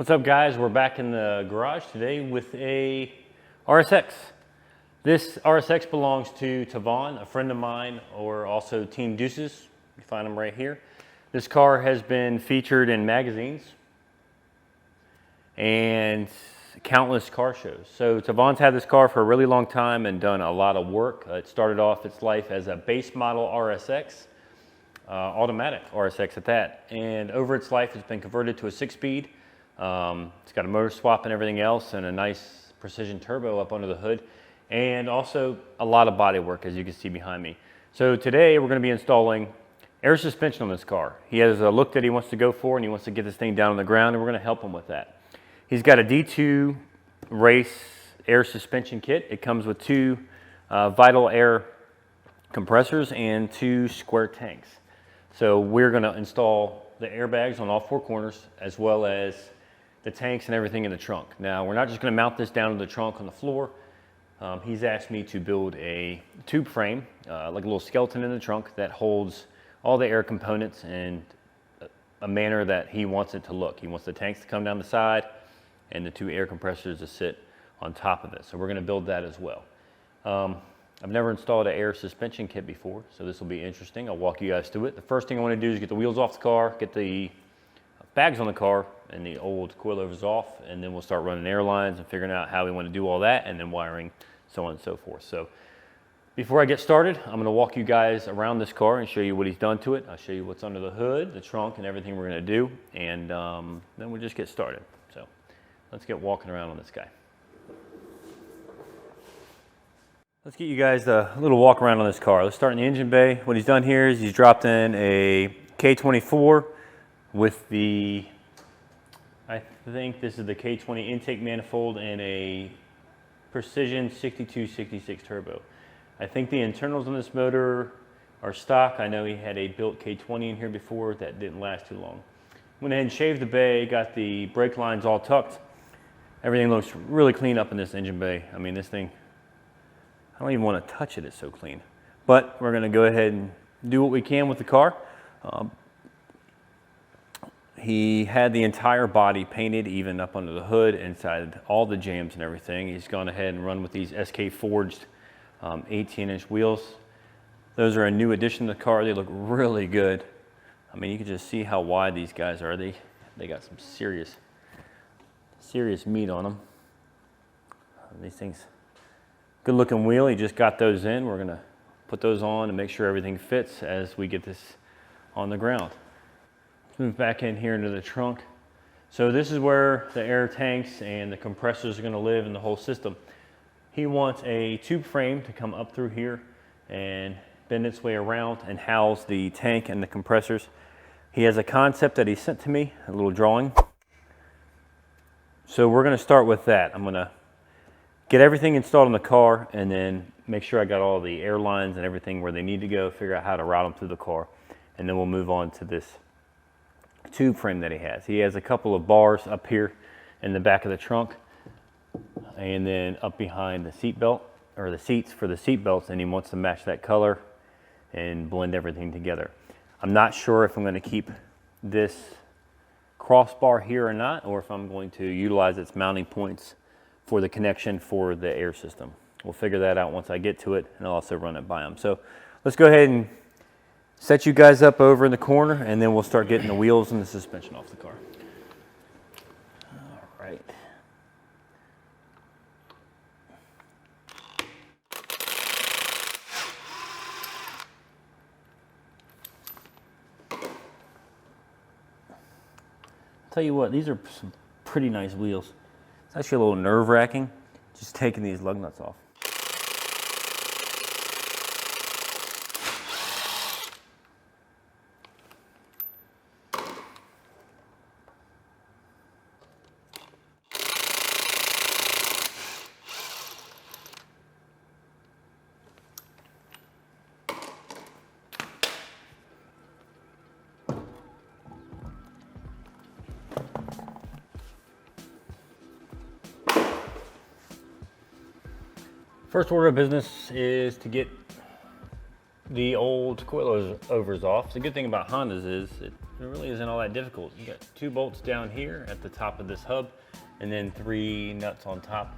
What's up, guys? We're back in the garage today with a RSX. This RSX belongs to Tavon, a friend of mine, or also Team Deuces. You find them right here. This car has been featured in magazines and countless car shows. So Tavon's had this car for a really long time and done a lot of work. It started off its life as a base model RSX, automatic RSX at that. And over its life, it's been converted to a 6-speed. It's got a motor swap and everything else, and a nice precision turbo up under the hood, and also a lot of body work, as you can see behind me. So today we're going to be installing air suspension on this car. He has a look that he wants to go for, and he wants to get this thing down on the ground, and we're going to help him with that. He's got a D2 race air suspension kit. It comes with two Vital Air compressors and two square tanks. So we're going to install the airbags on all four corners, as well as the tanks and everything in the trunk. Now, we're not just going to mount this down to the trunk on the floor. He's asked me to build a tube frame, like a little skeleton in the trunk that holds all the air components in a manner that he wants it to look. He wants the tanks to come down the side and the two air compressors to sit on top of it. So we're going to build that as well. I've never installed an air suspension kit before, so this will be interesting. I'll walk you guys through it. The first thing I want to do is get the wheels off the car, get the bags on the car and the old coilovers off, and then we'll start running air lines and figuring out how we want to do all that, and then wiring, so on and so forth. So before I get started, I'm going to walk you guys around this car and show you what he's done to it. I'll show you what's under the hood, the trunk, and everything we're going to do, and then we'll just get started. So let's get walking around on this guy. Let's get you guys a little walk around on this car. Let's start in the engine bay. What he's done here is he's dropped in a K24 with the, I think this is the K20 intake manifold and a Precision 6266 turbo. I think the internals on this motor are stock. I know he had a built K20 in here before that didn't last too long. Went ahead and shaved the bay, got the brake lines all tucked. Everything looks really clean up in this engine bay. I mean, this thing, I don't even want to touch it, it's so clean. But we're going to go ahead and do what we can with the car. He had the entire body painted, even up under the hood, inside all the jams and everything. He's gone ahead and run with these SK forged 18-inch wheels. Those are a new addition to the car. They look really good. I mean, you can just see how wide these guys are. They got some serious meat on them. These things, good looking wheel. He just got those in. We're gonna put those on and make sure everything fits as we get this on the ground. Let's move back in here into the trunk. So this is where the air tanks and the compressors are going to live in the whole system. He wants a tube frame to come up through here and bend its way around and house the tank and the compressors. He has a concept that he sent to me, a little drawing. So we're going to start with that. I'm going to get everything installed in the car and then make sure I got all the air lines and everything where they need to go, figure out how to route them through the car, and then we'll move on to this tube frame that he has. He has a couple of bars up here in the back of the trunk and then up behind the seat belt, or the seats for the seat belts, and he wants to match that color and blend everything together. I'm not sure if I'm going to keep this crossbar here or not, or if I'm going to utilize its mounting points for the connection for the air system. We'll figure that out once I get to it, and I'll also run it by him. So let's go ahead and set you guys up over in the corner, and then we'll start getting the wheels and the suspension off the car. All right. Tell you what, these are some pretty nice wheels. It's actually a little nerve-wracking just taking these lug nuts off. First order of business is to get the old coilovers off. The good thing about Hondas is it really isn't all that difficult. You got 2 bolts down here at the top of this hub, and then 3 nuts on top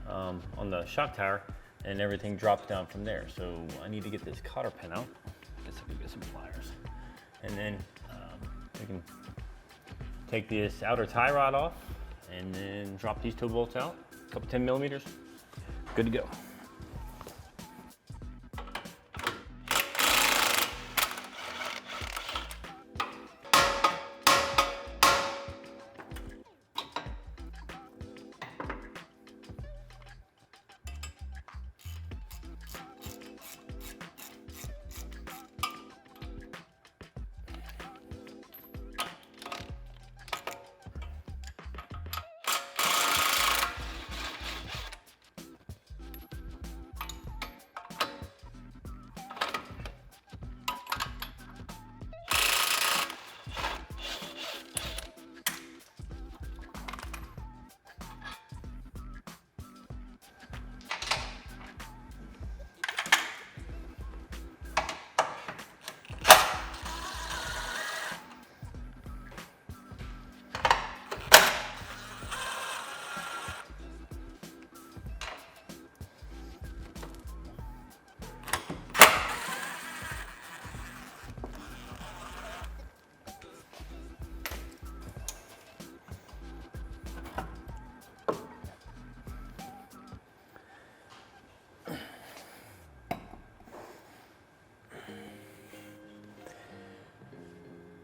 on the shock tower, and everything drops down from there. So I need to get this cotter pin out. I guess I can get some pliers. And then we can take this outer tie rod off and then drop these 2 bolts out, a couple 10 millimeters, good to go.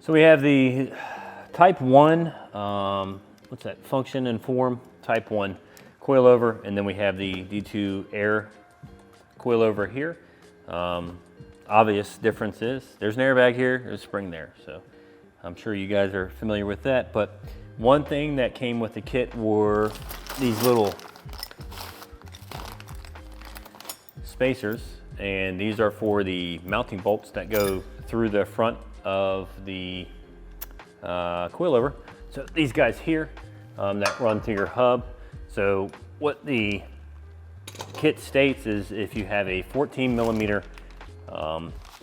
So we have the type 1, what's that, function and form, type 1 coilover, and then we have the D2 air coilover here. Obvious difference is there's an airbag here, there's a spring there, so I'm sure you guys are familiar with that. But one thing that came with the kit were these little spacers, and these are for the mounting bolts that go through the front of the coilover. So these guys here that run through your hub. So what the kit states is if you have a 14 millimeter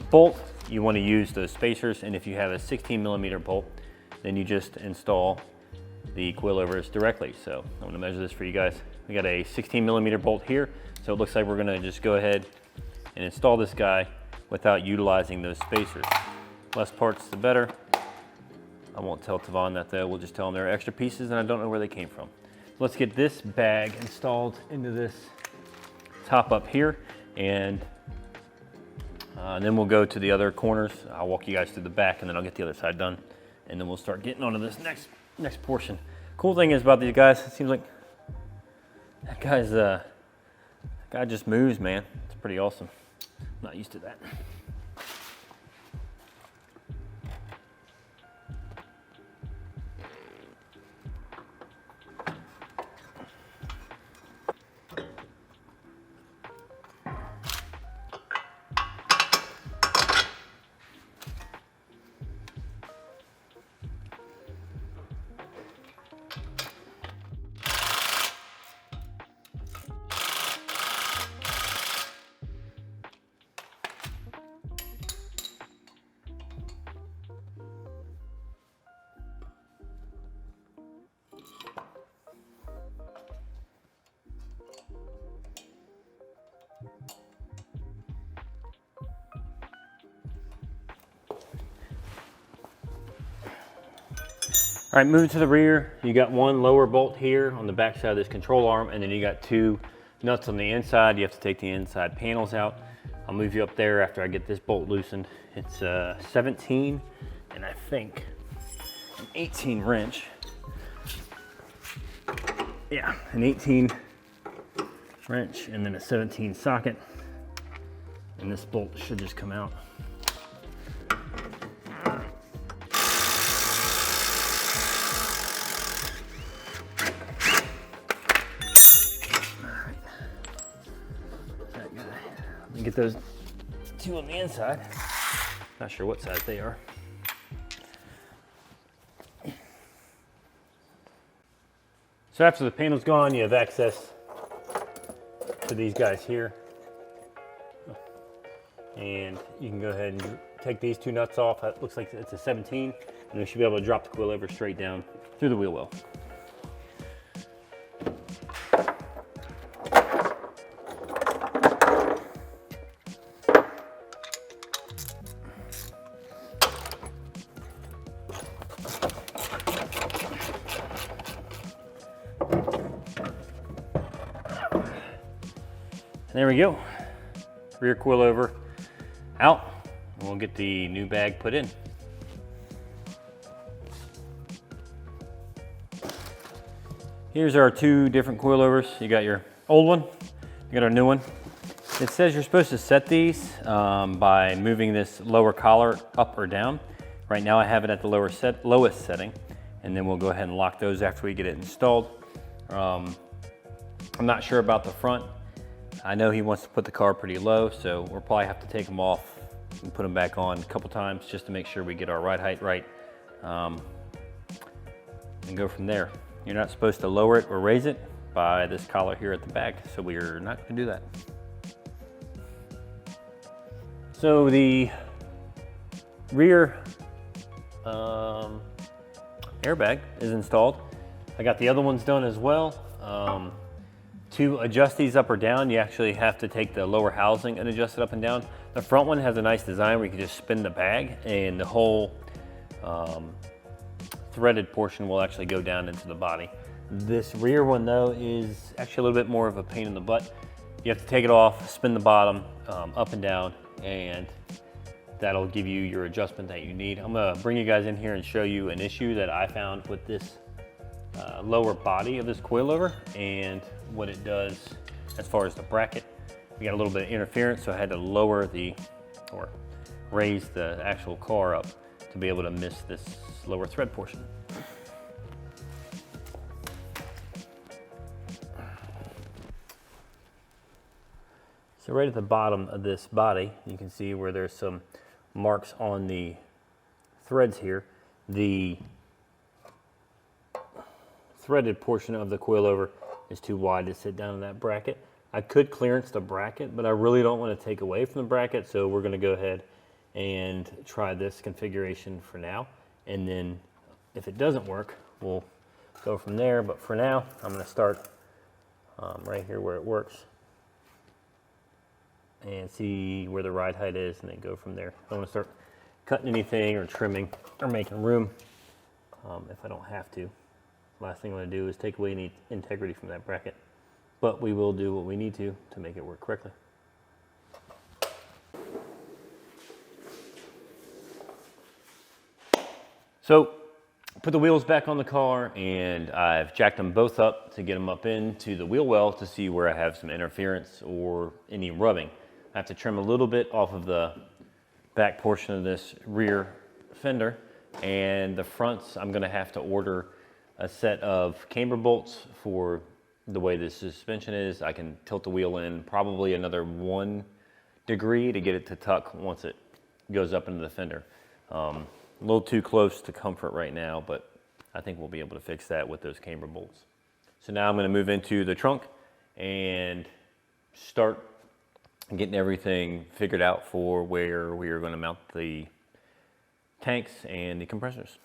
bolt, you want to use those spacers, and if you have a 16 millimeter bolt, then you just install the coilovers directly. So I'm going to measure this for you guys. We got a 16 millimeter bolt here, so it looks like we're going to just go ahead and install this guy without utilizing those spacers. Less parts, the better. I won't tell Tavon that though. We'll just tell him there are extra pieces and I don't know where they came from. Let's get this bag installed into this top up here, and then we'll go to the other corners. I'll walk you guys through the back, and then I'll get the other side done, and then we'll start getting onto this next portion. Cool thing is about these guys, it seems like that guy just moves, man. It's pretty awesome. I'm not used to that. All right, moving to the rear, you got 1 lower bolt here on the back side of this control arm, and then you got 2 nuts on the inside. You have to take the inside panels out. I'll move you up there after I get this bolt loosened. It's 17 and I think an 18 wrench. Yeah, an 18 wrench and then a 17 socket. And this bolt should just come out. Get those 2 on the inside. Not sure what size they are. So after the panel's gone, you have access to these guys here. And you can go ahead and take these two nuts off. It looks like it's a 17, and we should be able to drop the coilover straight down through the wheel well. There we go. Rear coilover out. We'll get the new bag put in. Here's our two different coilovers. You got your old one, you got our new one. It says you're supposed to set these by moving this lower collar up or down. Right now I have it at the lowest setting, and then we'll go ahead and lock those after we get it installed. I'm not sure about the front. I know he wants to put the car pretty low, so we'll probably have to take them off and put them back on a couple times just to make sure we get our ride height right, and go from there. You're not supposed to lower it or raise it by this collar here at the back, so we're not going to do that. So the rear airbag is installed. I got the other ones done as well. To adjust these up or down, you actually have to take the lower housing and adjust it up and down. The front one has a nice design where you can just spin the bag, and the whole threaded portion will actually go down into the body. This rear one though is actually a little bit more of a pain in the butt. You have to take it off, spin the bottom up and down, and that'll give you your adjustment that you need. I'm gonna bring you guys in here and show you an issue that I found with this lower body of this coilover and what it does as far as the bracket. We got a little bit of interference, so I had to lower or raise the actual car up to be able to miss this lower thread portion. So right at the bottom of this body, you can see where there's some marks on the threads here. The threaded portion of the coilover is too wide to sit down in that bracket. I could clearance the bracket, but I really don't want to take away from the bracket, so we're going to go ahead and try this configuration for now, and then if it doesn't work, we'll go from there. But for now, I'm going to start right here where it works and see where the ride height is, and then go from there. I don't want to start cutting anything or trimming or making room if I don't have to. Last thing I want to do is take away any integrity from that bracket, but we will do what we need to make it work correctly. So put the wheels back on the car, and I've jacked them both up to get them up into the wheel well to see where I have some interference or any rubbing. I have to trim a little bit off of the back portion of this rear fender, and the fronts I'm going to have to order a set of camber bolts for the way this suspension is. I can tilt the wheel in probably another 1 degree to get it to tuck once it goes up into the fender. A little too close to comfort right now, but I think we'll be able to fix that with those camber bolts. So now I'm going to move into the trunk and start getting everything figured out for where we are going to mount the tanks and the compressors.